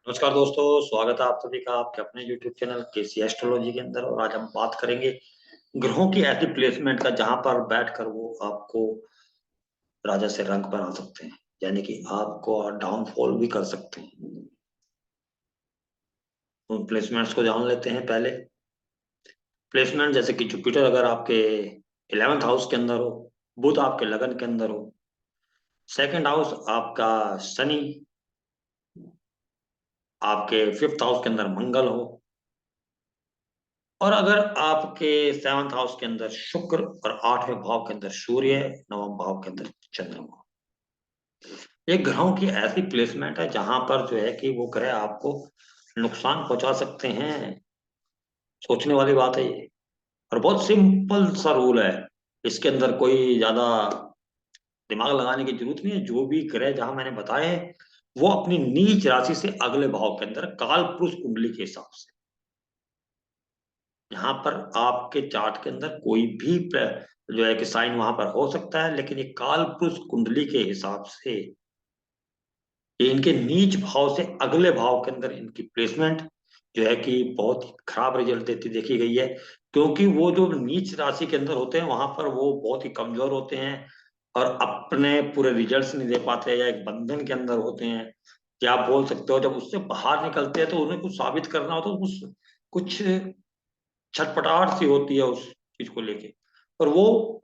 नमस्कार दोस्तों, स्वागत है आप सभी का आपके अपने YouTube चैनल केसी एस्ट्रोलॉजी के अंदर। और आज हम बात करेंगे ग्रहों की ऐसी प्लेसमेंट का जहां पर बैठकर वो आपको राजा से रंक बना सकते हैं, यानी कि आपको डाउनफॉल भी कर सकते हैं। उन प्लेसमेंट्स को जान लेते हैं पहले। प्लेसमेंट जैसे कि जुपिटर अगर आपके 11th हाउस के अंदर हो, बुध आपके लगन के अंदर हो, सेकंड हाउस आपका शनि आपके 5th हाउस के अंदर मंगल हो, और अगर आपके 7th हाउस के अंदर शुक्र और 8वें भाव के अंदर सूर्य, 9वें भाव के अंदर चंद्रमा। ये ग्रहों की ऐसी प्लेसमेंट है जहां पर जो है कि वो ग्रह आपको नुकसान पहुंचा सकते हैं। सोचने वाली बात है ये। और बहुत सिंपल सा रूल है, इसके अंदर कोई ज्यादा दिमाग लगाने की जरूरत नहीं है। जो भी ग्रह जहां मैंने बताए हैं वो अपनी नीच राशि से अगले भाव के अंदर काल पुरुष कुंडली के हिसाब से, यहाँ पर आपके चार्ट के अंदर कोई भी जो है कि साइन वहां पर हो सकता है, लेकिन ये काल पुरुष कुंडली के हिसाब से ये इनके नीच भाव से अगले भाव के अंदर इनकी प्लेसमेंट जो है कि बहुत ही खराब रिजल्ट देती देखी गई है। क्योंकि वो जो नीच राशि के अंदर होते हैं वहां पर वो बहुत ही कमजोर होते हैं और अपने पूरे रिजल्ट्स नहीं दे पाते, या एक बंधन के अंदर होते हैं। क्या आप बोल सकते हो, जब उससे बाहर निकलते हैं तो उन्हें कुछ साबित करना होता है, तो कुछ छटपटाहट सी होती है उस चीज को लेके। और वो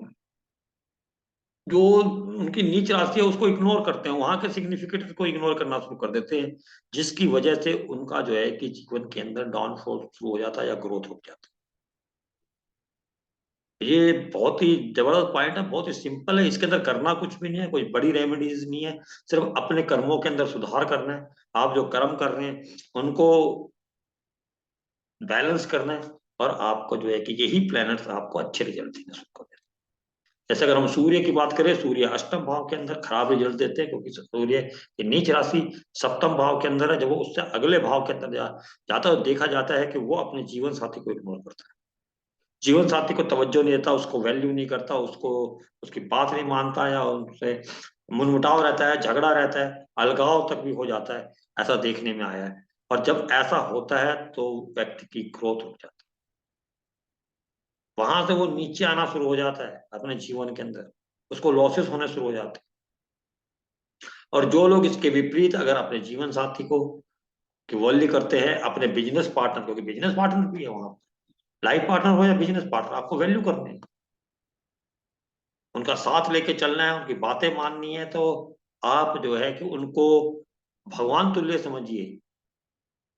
जो उनकी नीच राशि है उसको इग्नोर करते हैं, वहां के सिग्निफिकेंट को इग्नोर करना शुरू कर देते हैं, जिसकी वजह से उनका जो है कि जीवन के अंदर डाउनफॉल शुरू हो जाता है या ग्रोथ हो जाता है। ये बहुत ही जबरदस्त पॉइंट है, बहुत ही सिंपल है। इसके अंदर करना कुछ भी नहीं है, कोई बड़ी रेमेडीज नहीं है। सिर्फ अपने कर्मों के अंदर सुधार करना है। आप जो कर्म कर रहे हैं उनको बैलेंस करना है, और आपको जो है कि यही प्लैनेट्स आपको अच्छे रिजल्ट देने शुरू कर देते हैं। जैसे अगर हम सूर्य की बात करें, सूर्य अष्टम भाव के अंदर खराब रिजल्ट देते हैं, क्योंकि सूर्य की नीच राशि सप्तम भाव के अंदर है। जब वो उससे अगले भाव के अंदर जाता है, देखा जाता है कि वो अपने जीवन साथी को इग्नोर करता है, जीवन साथी को तवज्जो नहीं देता, उसको वैल्यू नहीं करता, उसको उसकी बात नहीं मानता, या उनसे मनमुटाव रहता है, झगड़ा रहता है, अलगाव तक भी हो जाता है। ऐसा देखने में आया है। और जब ऐसा होता है तो व्यक्ति की ग्रोथ हो जाती है, वहां से वो नीचे आना शुरू हो जाता है अपने जीवन के अंदर, उसको लॉसेस होने शुरू हो जाते हैं। और जो लोग इसके विपरीत अगर अपने जीवन साथी को की वैल्यू करते हैं, अपने बिजनेस पार्टनर, क्योंकि बिजनेस पार्टनर भी है वहां, लाइफ पार्टनर हो या बिजनेस पार्टनर, आपको वैल्यू करनी है, उनका साथ लेके चलना है, उनकी बातें माननी है, तो आप जो है कि उनको भगवान तुल्य समझिए,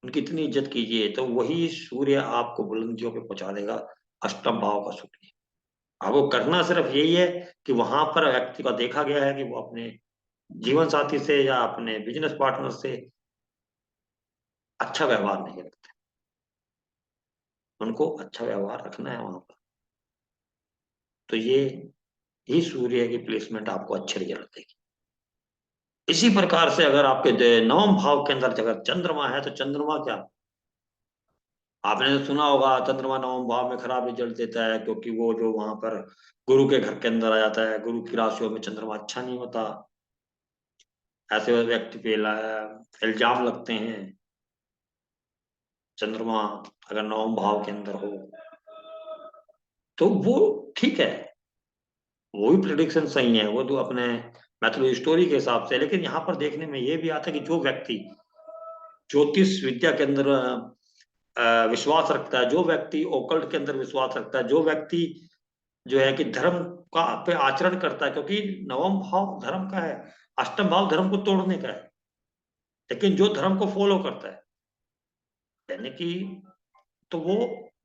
उनकी इतनी इज्जत कीजिए, तो वही सूर्य आपको बुलंदियों पे पहुंचा देगा। अष्टम भाव का सूर्य आपको करना सिर्फ यही है कि वहां पर व्यक्ति का देखा गया है कि वो अपने जीवन साथी से या अपने बिजनेस पार्टनर से अच्छा व्यवहार नहीं रखते। उनको अच्छा व्यवहार रखना है वहां पर। तो ये ही सूर्य की प्लेसमेंट आपको अच्छे रिजल्ट देगी। इसी प्रकार से अगर आपके नवम भाव के अंदर अगर चंद्रमा है, तो चंद्रमा क्या, आपने तो सुना होगा चंद्रमा नवम भाव में खराब रिजल्ट देता है, क्योंकि वो जो वहां पर गुरु के घर के अंदर आ जाता है, गुरु की राशियों में चंद्रमा अच्छा नहीं होता। ऐसे व्यक्ति पे इल्जाम लगते हैं। चंद्रमा अगर नवम भाव के अंदर हो तो वो ठीक है, वो भी प्रिडिक्शन सही है, वो तो अपने मैथोलॉजी स्टोरी के हिसाब से। लेकिन यहाँ पर देखने में ये भी आता है कि जो व्यक्ति ज्योतिष विद्या के अंदर विश्वास रखता है, जो व्यक्ति ओकल्ट के अंदर विश्वास रखता है, जो व्यक्ति जो है कि धर्म का पे आचरण करता है, क्योंकि नवम भाव धर्म का है, अष्टम भाव धर्म को तोड़ने का है। लेकिन जो धर्म को फॉलो करता है, यानी कि, तो वो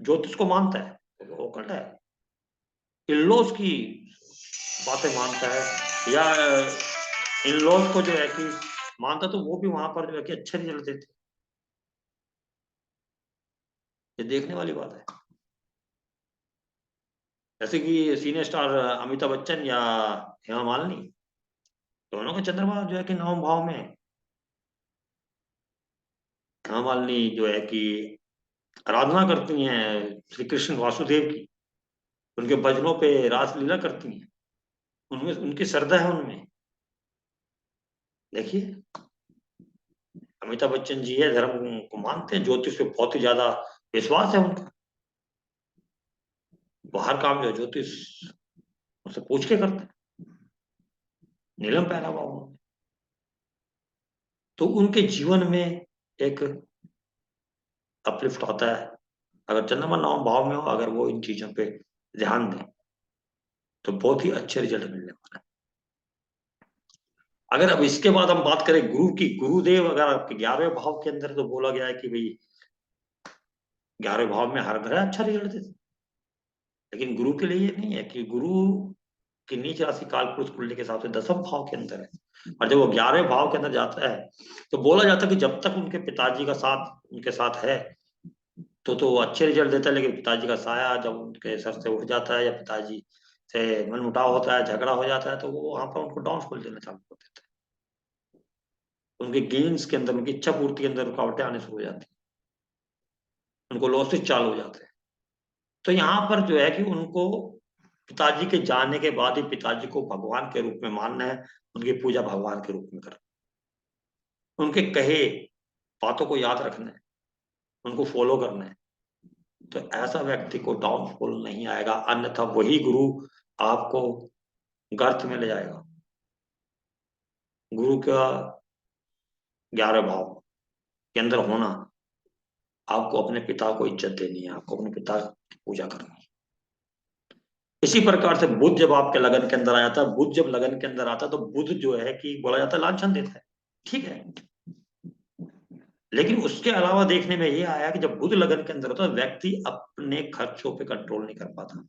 ज्योतिष को मानता है, तो वो ओकल्ट है, इन लॉज की बातें मानता है, या इन लॉज को जो है कि मानता, तो वो भी वहां पर जो है कि अच्छे रिजल्ट देते हैं। ये देखने वाली बात है। जैसे कि सीनियर स्टार अमिताभ बच्चन या हेमा मालिनी, दोनों का चंद्रमा जो है कि नवम भाव में है। हेमा मालिनी जो है कि आराधना करती हैं श्री कृष्ण वासुदेव की, उनके भजनों पे रासलीला करती हैं, उनमें उनकी श्रद्धा है उनमें। देखिए, अमिताभ बच्चन जी है, धर्म को मानते हैं, ज्योतिष पे बहुत ही ज्यादा विश्वास है उनका। वो हर काम जो है ज्योतिष उससे पूछ के करते हैं। नीलम पहना हुआ उन्होंने, तो उनके जीवन में एक अपलिफ्ट आता है। अगर चंद्रमा नवम भाव में हो, अगर वो इन चीजों पे ध्यान दें तो बहुत ही अच्छे रिजल्ट मिलने वाले हैं। अगर अब इसके बाद हम बात करें गुरु की, गुरुदेव अगर आपके 11वें भाव के अंदर, तो बोला गया है कि भाई 11वें भाव में हर ग्रह अच्छा रिजल्ट देते हैं। लेकिन गुरु के लिए ये नहीं है कि गुरु की नीच राशि कालपुरुष कुंडली के हिसाब से 10वें भाव के अंदर है, और जब वो 11वें भाव के अंदर जाता है तो बोला जाता है कि जब तक उनके पिताजी का साथ उनके साथ है तो वो अच्छे रिजल्ट देता है, लेकिन पिताजी का साया जब उनके सर से उठ जाता है या पिताजी से मनमुटाव होता है, झगड़ा हो जाता है, तो वो वहां पर उनको डाउनफॉल देना चालू कर देता है। उनके गेन्स के अंदर, उनकी इच्छा पूर्ति के अंदर रुकावटें आने शुरू हो जाती है, उनको लॉसेस चालू हो जाते हैं। तो यहाँ पर जो है कि उनको पिताजी के जाने के बाद ही पिताजी को भगवान के रूप में मानना है, उनकी पूजा भगवान के रूप में करना, उनके कहे बातों को याद रखना है, उनको फॉलो करना है। तो ऐसा व्यक्ति को डाउनफॉल नहीं आएगा, अन्यथा वही गुरु आपको गर्त में ले जाएगा। गुरु का 11 भाव के अंदर होना, आपको अपने पिता को इज्जत देनी है, आपको अपने पिता की पूजा करनी है। इसी प्रकार से बुध जब आपके लगन के अंदर आ जाता है, बुध जब लगन के अंदर आता है तो बुध जो है कि बोला जाता है लांछन देता है, ठीक है। लेकिन उसके अलावा देखने में ये आया कि जब बुध लगन के अंदर होता है, व्यक्ति अपने खर्चों पे कंट्रोल नहीं कर पाता।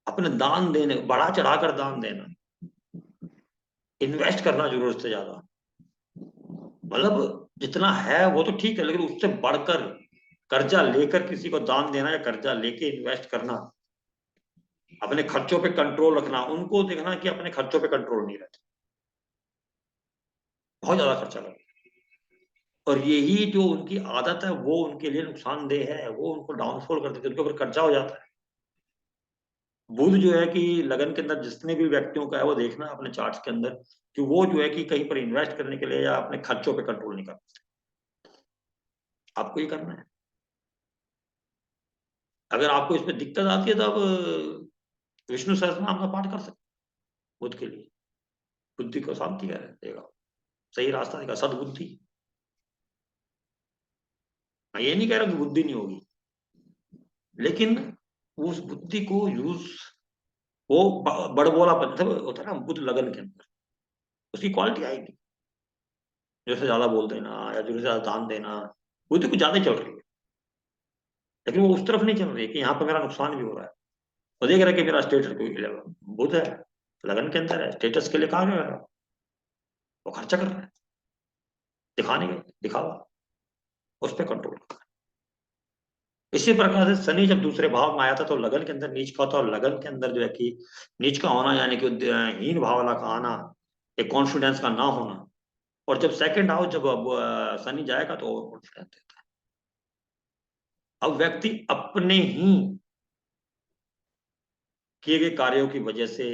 अपने दान देने, बढ़ा चढ़ाकर दान देना, इन्वेस्ट करना जरूरत से ज्यादा, मतलब जितना है वो तो ठीक है, लेकिन उससे बढ़कर कर्जा लेकर किसी को दान देना या कर्जा लेके इन्वेस्ट करना, अपने खर्चों पे कंट्रोल रखना, उनको देखना कि अपने खर्चों पे कंट्रोल नहीं रहता, बहुत ज्यादा खर्चा करना। और यही जो उनकी आदत है वो उनके लिए नुकसानदेह है, वो उनको डाउनफॉल कर देती है, उनके ऊपर कर्जा हो जाता है। बुध जो है कि लगन के अंदर जितने भी व्यक्तियों का है, वो देखना अपने चार्ट्स के अंदर कि वो जो है कि कहीं पर इन्वेस्ट करने के लिए या अपने खर्चों पे कंट्रोल नहीं कर पाते। आपको ये करना है। अगर आपको इसमें दिक्कत आती है तो आप विष्णु सहस्त्रनाम का पाठ कर सकते हैं बुध के लिए, बुद्धि को शांति का देगा, सही रास्ता देगा, सदबुद्धि। मैं ये नहीं कह रहा कि बुद्धि नहीं होगी, लेकिन उस बुद्धि को यूज, वो बड़बोलापन सब होता है ना बुध लगन के अंदर, उसकी क्वालिटी आएगी। जैसे ज्यादा बोल देना या जैसे ज्यादा दान देना, बुद्धि कुछ ज्यादा ही चल रही है, लेकिन वो उस तरफ नहीं चल रही है कि यहाँ पर मेरा नुकसान भी हो रहा है। वो देख रहा है कि मेरा स्टेटस बुध है, लगन के अंदर है, स्टेटस के लिए कहा गया, वो खर्चा कर रहा है दिखाने के, दिखावा, उस पर कंट्रोल। इसी प्रकार से शनि जब दूसरे भाव में आया था तो लगन के अंदर नीच का था, और लगन के अंदर जो है कि नीच का होना यानी कि हीन भाव वाला का आना, एक कॉन्फिडेंस का ना होना। और जब सेकंड हाउस जब शनि जाएगा तो ओवर कॉन्फिडेंस देता है। अब व्यक्ति अपने ही किए गए कार्यों की वजह से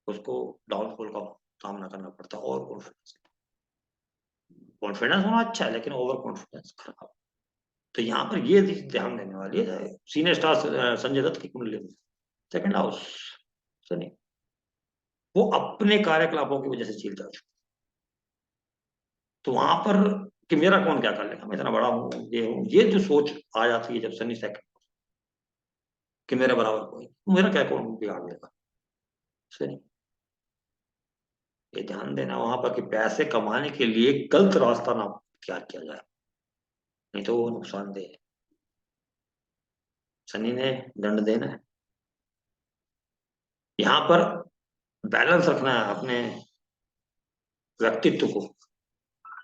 उसको डाउनफॉल का सामना करना पड़ता है। और कॉन्फिडेंस, कॉन्फिडेंस होना अच्छा है लेकिन ओवर कॉन्फिडेंस खराब। तो यहाँ पर ये ध्यान देने वाली है। सीनियर स्टार संजय दत्त की कुंडली में सेकंड हाउस शनि, वो अपने कार्यकलापों की वजह से झील जा चुका। तो वहां पर कि मेरा कौन क्या कर लेगा, मैं इतना बड़ा हूँ, ये हूँ, ये जो सोच आ जाती है जब शनि सेकंड, कि मेरे बराबर कोई, मेरा क्या कौन बिगाड़ लेगा, शनि। ये ध्यान देना वहां पर कि पैसे कमाने के लिए गलत रास्ता ना इख्तियार किया जाए, नहीं तो वो नुकसानदेह है। शनि ने दंड देना है। यहाँ पर बैलेंस रखना है अपने व्यक्तित्व को,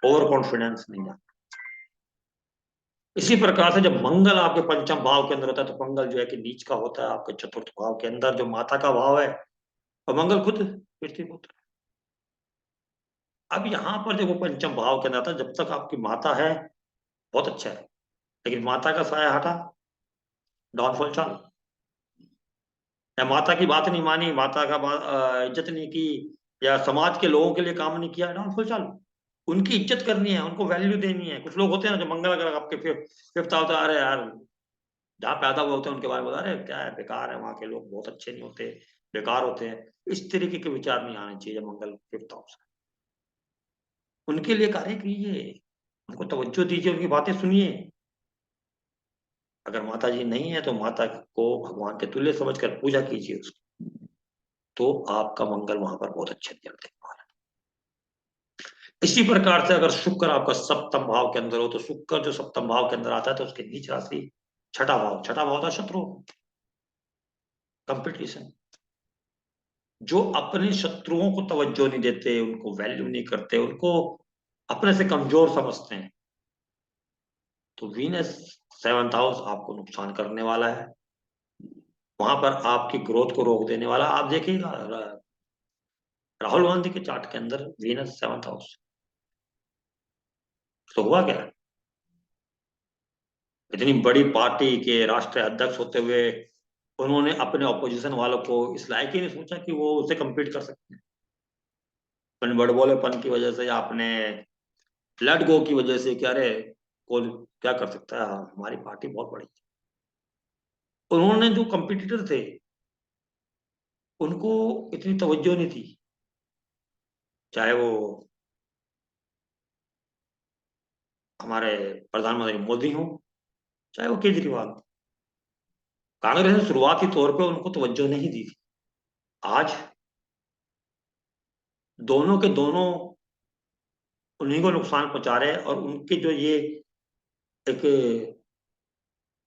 ओवर कॉन्फिडेंस नहीं जाना। इसी प्रकार से जब मंगल आपके पंचम भाव के अंदर होता है तो मंगल जो है कि नीच का होता है आपके चतुर्थ भाव के अंदर, जो माता का भाव है, और मंगल खुद पृथ्वी पुत्र। अब यहाँ पर जब वो पंचम भाव के अंदर आता है, जब तक आपकी माता है बहुत अच्छा है, लेकिन माता का साया हटा, डाउनफॉल चालू। या माता की बात नहीं मानी, माता का इज्जत नहीं की, या समाज के लोगों के लिए काम नहीं किया, डाउनफॉल चालू। उनकी इज्जत करनी है, उनको वैल्यू देनी है। कुछ लोग होते हैं ना जो मंगल अगर आपके फिफ्थ हाउस, अरे यार जहाँ पैदा हुए होते हैं उनके बारे में बता रहे क्या है, बेकार है, वहां के लोग बहुत अच्छे नहीं होते, बेकार होते हैं। इस तरीके के विचार नहीं आने चाहिए मंगल फिफ्थ हाउस। उनके लिए कार्य कीजिए, उनको तवज्जो दीजिए, उनकी बातें सुनिए। अगर माता जी नहीं है तो माता को भगवान के तुल्य समझकर पूजा कीजिए उसकी, तो आपका मंगल वहां पर बहुत अच्छे से देने वाला है। इसी प्रकार से अगर शुक्र आपका सप्तम भाव के अंदर हो, तो शुक्र जो सप्तम भाव के अंदर आता है तो उसके नीच राशि छठा भाव, छठा भाव था शत्रु, कंपटीशन। जो अपने शत्रुओं को तवज्जो नहीं देते, उनको वैल्यू नहीं करते, उनको अपने से कमजोर समझते हैं, तो वीनस सेवंथ हाउस आपको नुकसान करने वाला है। वहां पर आपकी ग्रोथ को रोक देने वाला। आप देखिएगा राहुल गांधी के चार्ट के अंदर वीनस सेवंथ हाउस, तो हुआ क्या? इतनी बड़ी पार्टी के राष्ट्रीय अध्यक्ष होते हुए उन्होंने अपने ऑपोजिशन वालों को इस लायक ही नहीं सोचा कि वो उसे compete कर सकते हैं। अपने बड़बोलेपन की वजह से या अपने लेट गो की वजह से, क्या रे कौन क्या कर सकता है, हमारी पार्टी बहुत बड़ी है। उन्होंने जो कंपिटिटर थे उनको इतनी तवज्जो नहीं थी, चाहे वो हमारे प्रधानमंत्री मोदी हो, चाहे वो केजरीवाल। कांग्रेस ने शुरुआती तौर पे उनको तवज्जो नहीं दी थी। आज दोनों के दोनों उन्हीं को नुकसान पहुंचा रहे हैं, और उनके जो ये एक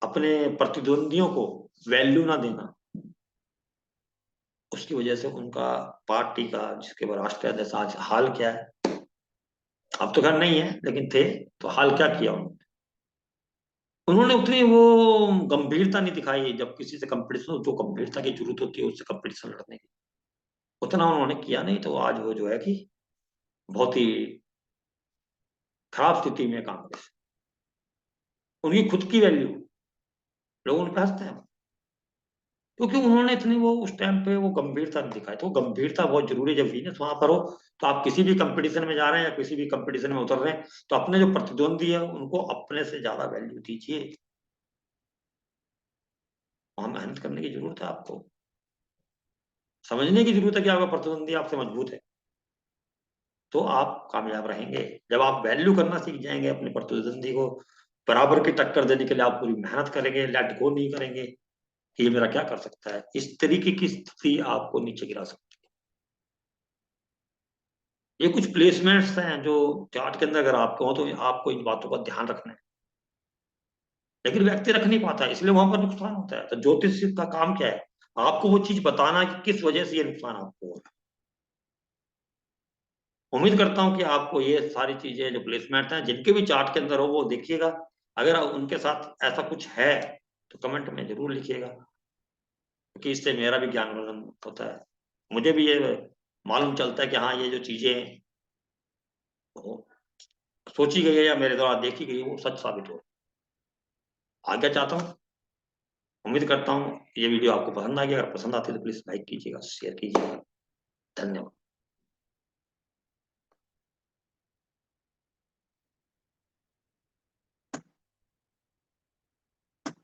अपने प्रतिद्वंदियों को वैल्यू ना देना, उसकी वजह से उनका पार्टी का जिसके बाद राष्ट्रीय अध्यक्ष आज हाल क्या है, अब तो खैर नहीं है लेकिन थे, तो हाल क्या किया उन्होंने उतनी वो गंभीरता नहीं दिखाई, जब किसी से कंपटीशन, जो गंभीरता की जरूरत होती है उससे कंपटीशन लड़ने की, उतना उन्होंने किया नहीं। तो आज वो जो है कि बहुत ही खराब स्थिति में कांग्रेस, उनकी खुद की वैल्यू, लोग उन पर हंसते हैं क्योंकि उन्होंने इतनी वो उस टाइम पे वो गंभीरता नहीं दिखाई। तो गंभीरता बहुत जरूरी है। जब वीनस वहां पर हो तो आप किसी भी कंपटीशन में जा रहे हैं या किसी भी कंपटीशन में उतर रहे हैं, तो अपने जो प्रतिद्वंदी है उनको अपने से ज्यादा वैल्यू दीजिए। वहां मेहनत करने की जरूरत है आपको, समझने की जरूरत है कि आपका प्रतिद्वंदी आपसे मजबूत है, तो आप कामयाब रहेंगे। जब आप वैल्यू करना सीख जाएंगे अपने प्रतिद्वंदी को, बराबर की टक्कर देने के लिए आप पूरी मेहनत करेंगे, लेट गो नहीं करेंगे कि ये मेरा क्या कर सकता है, इस तरीके की स्थिति आपको नीचे गिरा सकती है। ये कुछ प्लेसमेंट्स हैं जो चार्ट के अंदर अगर आपको हो तो आपको इन बातों का ध्यान रखना है, लेकिन व्यक्ति रख नहीं पाता, इसलिए वहां पर नुकसान होता है। तो ज्योतिष का काम क्या है? आपको वो चीज बताना कि किस वजह से ये नुकसान आपको हो रहा है। उम्मीद करता हूँ कि आपको ये सारी चीजें जो प्लेसमेंट हैं जिनके भी चार्ट के अंदर हो वो देखिएगा। अगर उनके साथ ऐसा कुछ है तो कमेंट में जरूर लिखिएगा, क्योंकि इससे मेरा भी ज्ञानवर्धन होता है। मुझे भी ये मालूम चलता है कि हाँ, ये जो चीजें वो सोची गई है या मेरे द्वारा देखी गई है वो सच साबित हो। आगे चाहता हूँ, उम्मीद करता हूँ ये वीडियो आपको पसंद आ गया। अगर पसंद आती है तो प्लीज लाइक कीजिएगा, शेयर कीजिएगा। धन्यवाद।